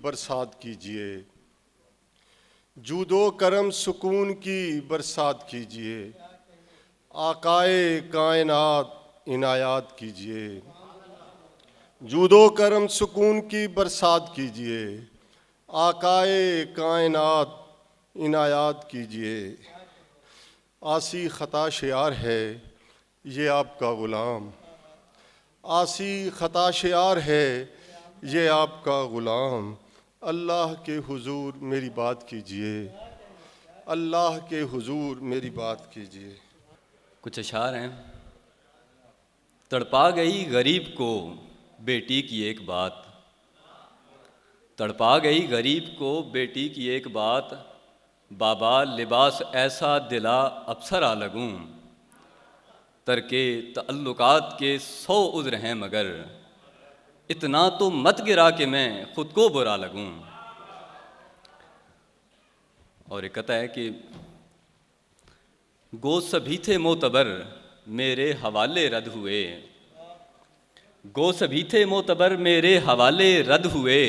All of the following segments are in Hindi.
बरसात कीजिए, जूदो करम सुकून की बरसात कीजिए, आकाए कायनात इनायात कीजिए। जूदो करम सुकून की बरसात कीजिए, आकाए कायनात इनायात कीजिए। आसी ख़ता शियार है ये आपका ग़ुलाम, आसी ख़ता शियार है ये आपका ग़ुलाम। अल्लाह के हुजूर मेरी बात कीजिए, अल्लाह के हुजूर मेरी बात कीजिए। कुछ अशार हैं। तड़पा गई गरीब को बेटी की एक बात, तड़पा गई गरीब को बेटी की एक बात, बाबा लिबास ऐसा दिला अफसरा लगूं। तरके तअल्लुकात के 100 उज़्र हैं मगर इतना तो मत गिरा कि मैं खुद को बुरा लगूं। और एक कहता है कि गो सभी थे मोतबर मेरे हवाले रद्द हुए, गो सभी थे मोतबर मेरे हवाले रद्द हुए।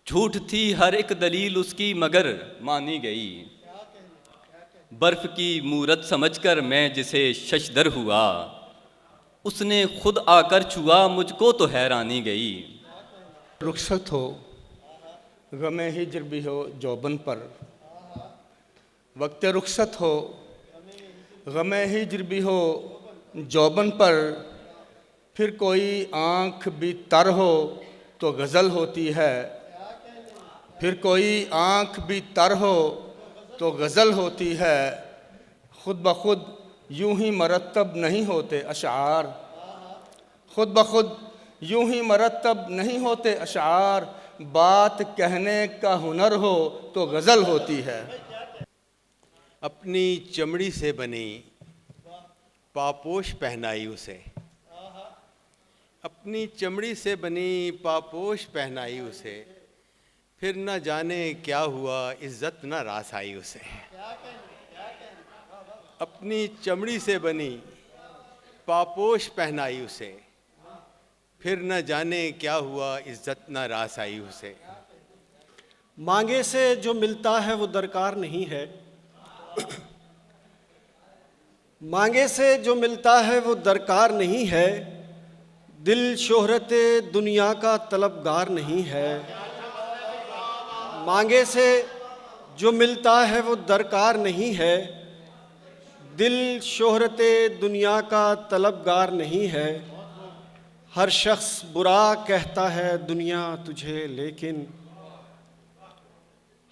झूठ थी हर एक दलील उसकी मगर मानी गई। बर्फ की मूरत समझकर मैं जिसे शशदर हुआ, उसने खुद आकर छुआ मुझको तो हैरानी गई। रुखसत हो गमे हिज्र भी हो जौबन पर, वक्त रुखसत हो गमे हिज्र भी हो जौबन पर। फिर कोई आँख भी तर हो तो गज़ल होती है, फिर कोई आँख भी तर हो तो गज़ल होती है। खुद ब खुद यूं ही मरतब नहीं होते अशार, खुद ब खुद यूं ही मरतब नहीं होते अशार। बात कहने का हुनर हो तो गज़ल होती है। अपनी चमड़ी से बनी पापोश पहनाई उसे, अपनी चमड़ी से बनी पापोश पहनाई उसे। फिर न जाने क्या हुआ इज्जत न रास आई उसे। अपनी चमड़ी से बनी पापोश पहनाई उसे, फिर न जाने क्या हुआ इज्जत न रास आई उसे। मांगे से जो मिलता है वो दरकार नहीं है, मांगे से जो मिलता है वो दरकार नहीं है। दिल शोहरत दुनिया का तलबगार नहीं है। मांगे से जो मिलता है वो दरकार नहीं है, दिल शोहरत दुनिया का तलबगार नहीं है। हर शख्स बुरा कहता है दुनिया तुझे लेकिन,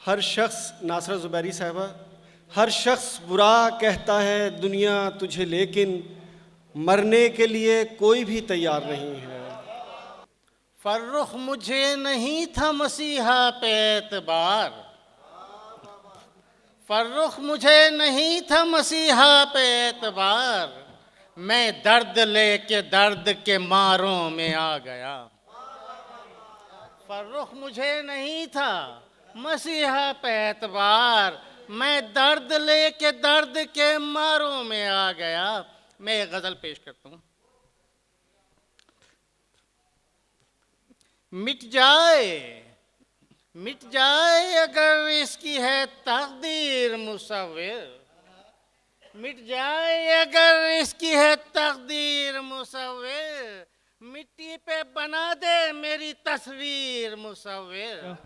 हर शख्स, नासरा ज़ुबैरी साहिबा, हर शख्स बुरा कहता है दुनिया तुझे लेकिन मरने के लिए कोई भी तैयार नहीं है। फर्रुख मुझे नहीं था मसीहा पे एतबार, फर्रुख मुझे नहीं था मसीहा पे एतबार। मैं दर्द लेके दर्द के मारों में आ गया। फर्रुख मुझे नहीं था मसीहा पे एतबार, मैं दर्द लेके दर्द के मारों में आ गया। मैं एक गज़ल पेश करता हूँ। मिट जाए अगर इसकी है तकदीर मुसव्विर, मिट जाए अगर इसकी है तकदीर मुसव्विर। मिट्टी पे बना दे मेरी तस्वीर मुसव्विर।